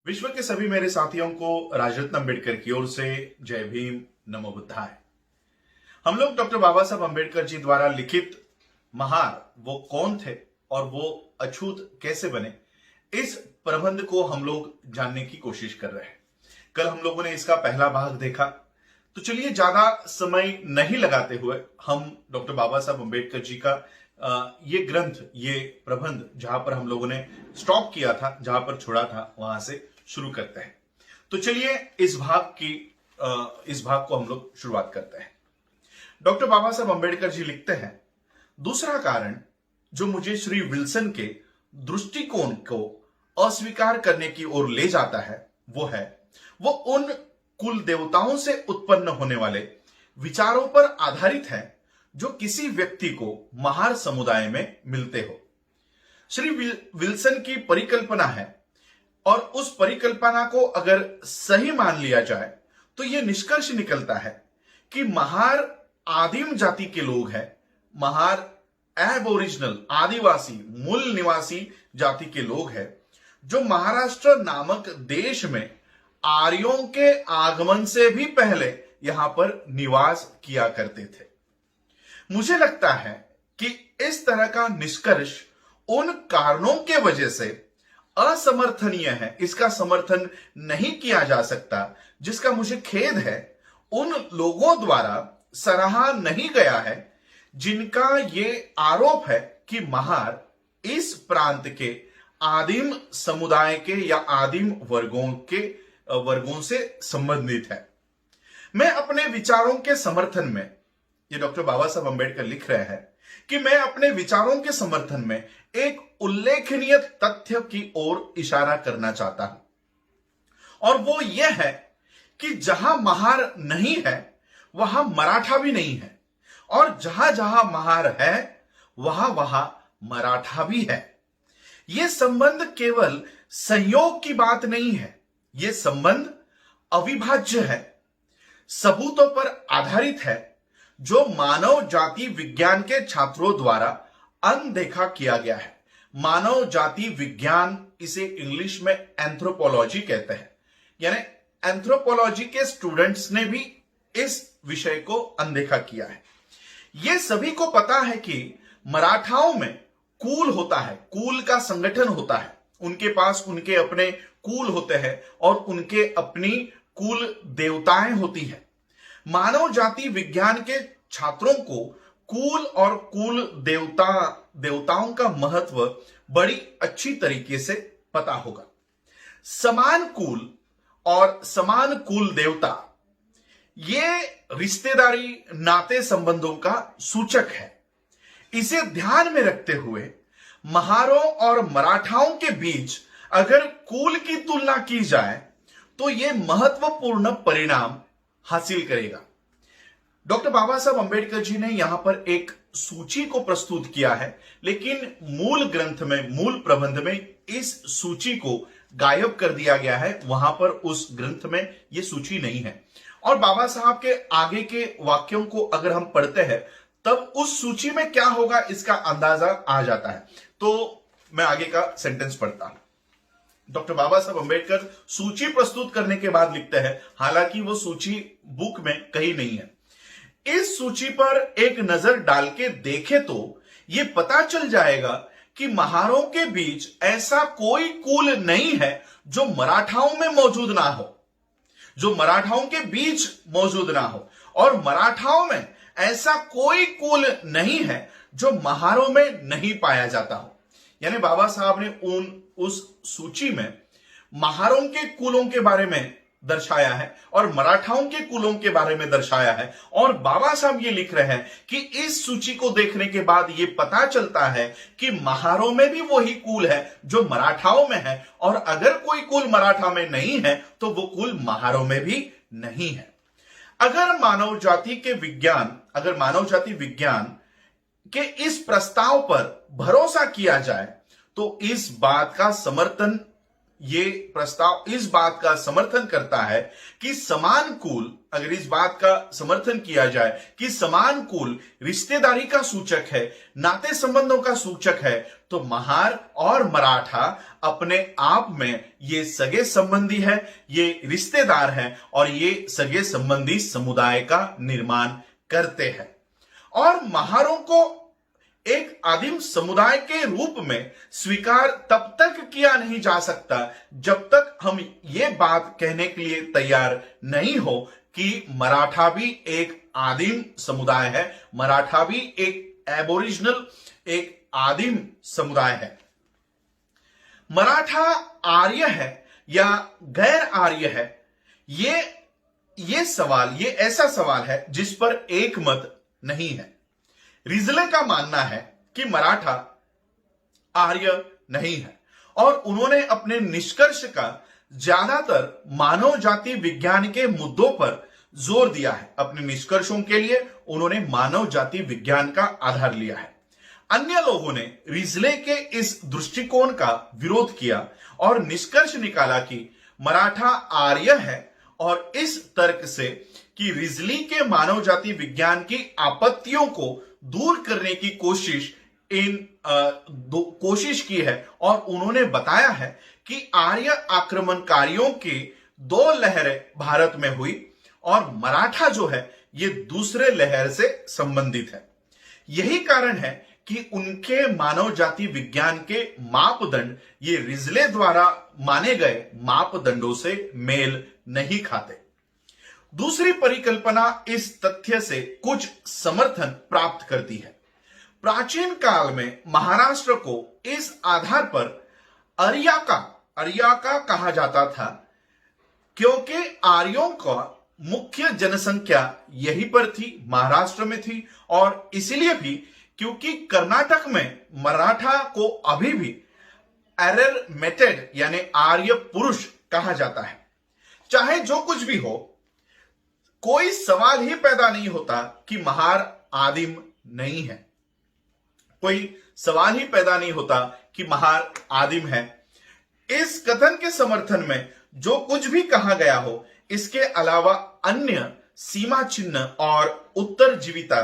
विश्व के सभी मेरे साथियों को राजरत्न अम्बेडकर की ओर से जय भीम, नमो बुद्धाय। हम लोग डॉक्टर बाबा साहब अम्बेडकर जी द्वारा लिखित महार वो कौन थे और वो अछूत कैसे बने, इस प्रबंध को हम लोग जानने की कोशिश कर रहे हैं। कल हम लोगों ने इसका पहला भाग देखा, तो चलिए ज्यादा समय नहीं लगाते हुए हम डॉक्टर बाबा साहब अम्बेडकर जी का ये ग्रंथ, ये प्रबंध जहां पर हम लोगों ने स्टॉप किया था, जहां पर छोड़ा था, वहां से शुरू करते हैं। तो चलिए इस भाग को हम लोग शुरुआत करते हैं। डॉक्टर बाबा साहब अम्बेडकर जी लिखते हैं, दूसरा कारण जो मुझे श्री विल्सन के दृष्टिकोण को अस्वीकार करने की ओर ले जाता है वो उन कुल देवताओं से उत्पन्न होने वाले विचारों पर आधारित है जो किसी व्यक्ति को महार समुदाय में मिलते हो। श्री विल्सन की परिकल्पना है और उस परिकल्पना को अगर सही मान लिया जाए तो यह निष्कर्ष निकलता है कि महार आदिम जाति के लोग हैं। महार एबोरिजिनल, आदिवासी, मूल निवासी जाति के लोग हैं जो महाराष्ट्र नामक देश में आर्यों के आगमन से भी पहले यहां पर निवास किया करते थे। मुझे लगता है कि इस तरह का निष्कर्ष उन कारणों के वजह से असमर्थनीय है, इसका समर्थन नहीं किया जा सकता, जिसका मुझे खेद है, उन लोगों द्वारा सराहा नहीं गया है जिनका ये आरोप है कि महार इस प्रांत के आदिम समुदाय के या आदिम वर्गों से संबंधित है। मैं अपने विचारों के समर्थन में, ये डॉक्टर बाबा साहब अम्बेडकर लिख रहे हैं कि मैं अपने विचारों के समर्थन में एक उल्लेखनीय तथ्य की ओर इशारा करना चाहता हूं, और वो यह है कि जहां महार नहीं है वहां मराठा भी नहीं है, और जहां जहां महार है वहां वहां मराठा भी है। यह संबंध केवल संयोग की बात नहीं है, यह संबंध अविभाज्य है, सबूतों पर आधारित है, जो मानव जाति विज्ञान के छात्रों द्वारा अनदेखा किया गया है। मानव जाति विज्ञान, इसे इंग्लिश में एंथ्रोपोलॉजी कहते हैं, यानी एंथ्रोपोलॉजी के स्टूडेंट्स ने भी इस विषय को अनदेखा किया है। यह सभी को पता है कि मराठाओं में कुल होता है, कुल का संगठन होता है, उनके पास उनके अपने कुल होते हैं और उनके अपनी कुल देवताएं होती है। मानव जाति विज्ञान के छात्रों को कुल और कुल देवताओं का महत्व बड़ी अच्छी तरीके से पता होगा। समान कुल और समान कुल देवता, ये रिश्तेदारी, नाते संबंधों का सूचक है। इसे ध्यान में रखते हुए महारों और मराठाओं के बीच अगर कुल की तुलना की जाए तो यह महत्वपूर्ण परिणाम हासिल करेगा। डॉक्टर बाबा साहब अम्बेडकर जी ने यहां पर एक सूची को प्रस्तुत किया है, लेकिन मूल ग्रंथ में, मूल प्रबंध में इस सूची को गायब कर दिया गया है। वहां पर उस ग्रंथ में यह सूची नहीं है, और बाबा साहब के आगे के वाक्यों को अगर हम पढ़ते हैं तब उस सूची में क्या होगा इसका अंदाजा आ जाता है। तो मैं आगे का सेंटेंस पढ़ता हूं। डॉक्टर बाबा साहब अम्बेडकर सूची प्रस्तुत करने के बाद लिखते हैं, हालांकि वो सूची बुक में कहीं नहीं है, इस सूची पर एक नजर डाल के देखे तो यह पता चल जाएगा कि महारों के बीच ऐसा कोई कुल नहीं है जो मराठाओं में मौजूद ना हो, जो मराठाओं के बीच मौजूद ना हो, और मराठाओं में ऐसा कोई कुल नहीं है जो महारों में नहीं पाया जाता हो। यानी बाबा साहब ने उस सूची में महारों के कुलों के बारे में दर्शाया है और मराठाओं के कुलों के बारे में दर्शाया है, और बाबा साहब ये लिख रहे हैं कि इस सूची को देखने के बाद ये पता चलता है कि महारों में भी वही कुल है जो मराठाओं में है, और अगर कोई कुल मराठा में नहीं है तो वो कुल महारों में भी नहीं है। अगर मानव जाति विज्ञान के इस प्रस्ताव पर भरोसा किया जाए तो इस बात का समर्थन ये प्रस्ताव इस बात का समर्थन करता है कि समान कुल, अगर इस बात का समर्थन किया जाए कि समान कुल रिश्तेदारी का सूचक है, नाते संबंधों का सूचक है, तो महार और मराठा अपने आप में ये सगे संबंधी है, ये रिश्तेदार है और ये सगे संबंधी समुदाय का निर्माण करते हैं। और महारों को एक आदिम समुदाय के रूप में स्वीकार तब तक किया नहीं जा सकता जब तक हम ये बात कहने के लिए तैयार नहीं हो कि मराठा भी एक आदिम समुदाय है, मराठा भी एक एबोरिजिनल, एक आदिम समुदाय है। मराठा आर्य है या गैर आर्य है, ये सवाल, ये ऐसा सवाल है जिस पर एक मत नहीं है। रिजले का मानना है कि मराठा आर्य नहीं है और उन्होंने अपने निष्कर्ष का ज्यादातर मानव जाति विज्ञान के मुद्दों पर जोर दिया है। अपने निष्कर्षों के लिए उन्होंने मानव जाति विज्ञान का आधार लिया है। अन्य लोगों ने रिजले के इस दृष्टिकोण का विरोध किया और निष्कर्ष निकाला कि मराठा आर्य है और इस तर्क से कि रिजली के मानव जाति विज्ञान की आपत्तियों को दूर करने की कोशिश की है और उन्होंने बताया है कि आर्य आक्रमणकारियों की 2 लहरें भारत में हुई और मराठा जो है ये दूसरे लहर से संबंधित है। यही कारण है कि उनके मानव जाति विज्ञान के मापदंड ये रिजले द्वारा माने गए मापदंडों से मेल नहीं खाते। दूसरी परिकल्पना इस तथ्य से कुछ समर्थन प्राप्त करती है। प्राचीन काल में महाराष्ट्र को इस आधार पर अर्याका कहा जाता था क्योंकि आर्यों का मुख्य जनसंख्या यहीं पर थी, महाराष्ट्र में थी, और इसलिए भी क्योंकि कर्नाटक में मराठा को अभी भी एररमेटेड यानी आर्य पुरुष कहा जाता है। चाहे जो कुछ भी हो, कोई सवाल ही पैदा नहीं होता कि महार आदिम नहीं है, कोई सवाल ही पैदा नहीं होता कि महार आदिम है। इस कथन के समर्थन में जो कुछ भी कहा गया हो, इसके अलावा अन्य सीमा चिन्ह और उत्तरजीविता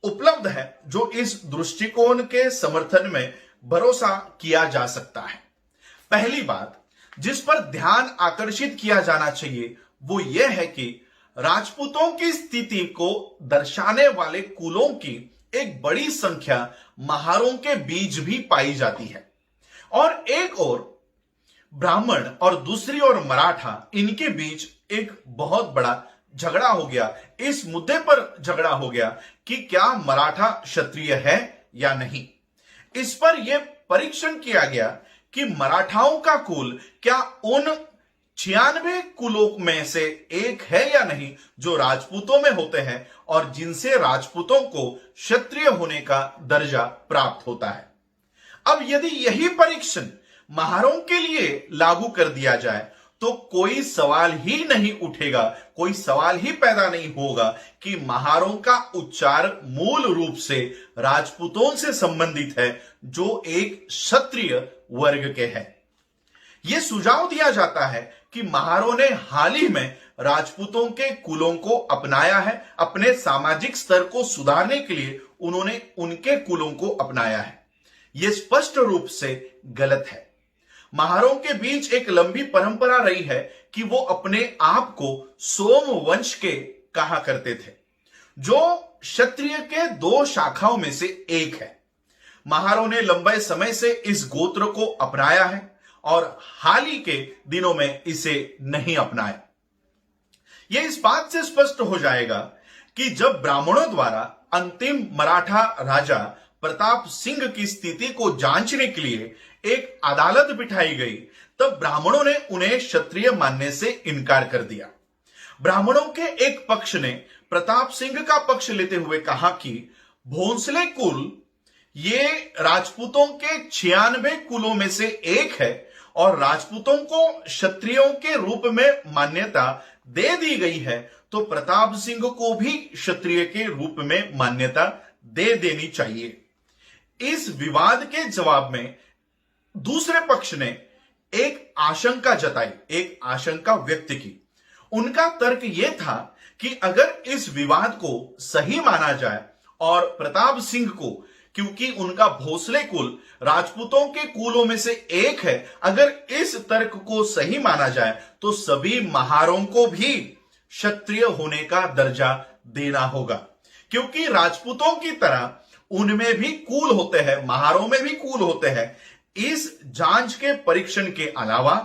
उपलब्ध है जो इस दृष्टिकोण के समर्थन में भरोसा किया जा सकता है। पहली बात जिस पर ध्यान आकर्षित किया जाना चाहिए वो यह है कि राजपूतों की स्थिति को दर्शाने वाले कुलों की एक बड़ी संख्या महारों के बीच भी पाई जाती है और एक और ब्राह्मण और दूसरी ओर मराठा, इनके बीच एक बहुत बड़ा झगड़ा हो गया। इस मुद्दे पर झगड़ा हो गया कि क्या मराठा क्षत्रिय है या नहीं। इस पर यह परीक्षण किया गया कि मराठाओं का कुल क्या उन 96 कुलों में से एक है या नहीं जो राजपूतों में होते हैं और जिनसे राजपूतों को क्षत्रिय होने का दर्जा प्राप्त होता है। अब यदि यही परीक्षण महारों के लिए लागू कर दिया जाए तो कोई सवाल ही नहीं उठेगा, कोई सवाल ही पैदा नहीं होगा कि महारों का उच्चार मूल रूप से राजपूतों से संबंधित है जो एक क्षत्रिय वर्ग के हैं। यह सुझाव दिया जाता है कि महारों ने हाल ही में राजपूतों के कुलों को अपनाया है। अपने सामाजिक स्तर को सुधारने के लिए उन्होंने उनके कुलों को अपनाया है। यह स्पष्ट रूप से गलत है। महारों के बीच एक लंबी परंपरा रही है कि वो अपने आप को सोमवंश के कहा करते थे, जो क्षत्रिय के 2 शाखाओं में से एक है। महारों ने लंबे समय से इस गोत्र को अपनाया है और हाल ही के दिनों में इसे नहीं अपनाया। यह इस बात से स्पष्ट हो जाएगा कि जब ब्राह्मणों द्वारा अंतिम मराठा राजा प्रताप सिंह की स्थिति को जांचने के लिए एक अदालत बिठाई गई, तब ब्राह्मणों ने उन्हें क्षत्रिय मानने से इनकार कर दिया। ब्राह्मणों के एक पक्ष ने प्रताप सिंह का पक्ष लेते हुए कहा कि भोंसले कुल ये राजपूतों के 96 कुलों में से एक है और राजपूतों को क्षत्रियों के रूप में मान्यता दे दी गई है, तो प्रताप सिंह को भी क्षत्रिय के रूप में मान्यता दे देनी चाहिए। इस विवाद के जवाब में दूसरे पक्ष ने एक आशंका जताई, एक आशंका व्यक्त की। उनका तर्क यह था कि अगर इस विवाद को सही माना जाए और प्रताप सिंह को, क्योंकि उनका भोसले कुल राजपूतों के कुलों में से एक है, अगर इस तर्क को सही माना जाए तो सभी महारों को भी क्षत्रिय होने का दर्जा देना होगा, क्योंकि राजपूतों की तरह उनमें भी कुल होते हैं, महारों में भी कुल होते हैं। इस जांच के परीक्षण के अलावा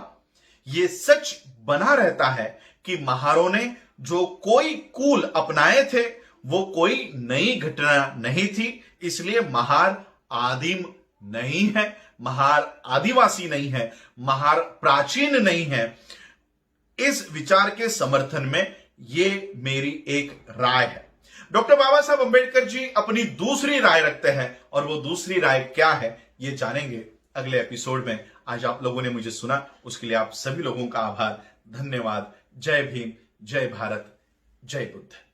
यह सच बना रहता है कि महारों ने जो कोई कुल अपनाए थे वो कोई नई घटना नहीं थी, इसलिए महार आदिम नहीं है, महार आदिवासी नहीं है, महार प्राचीन नहीं है। इस विचार के समर्थन में ये मेरी एक राय है। डॉक्टर बाबा साहब अंबेडकर जी अपनी दूसरी राय रखते हैं, और वो दूसरी राय क्या है ये जानेंगे अगले एपिसोड में। आज आप लोगों ने मुझे सुना, उसके लिए आप सभी लोगों का आभार, धन्यवाद। जय भीम, जय भारत, जय बुद्ध।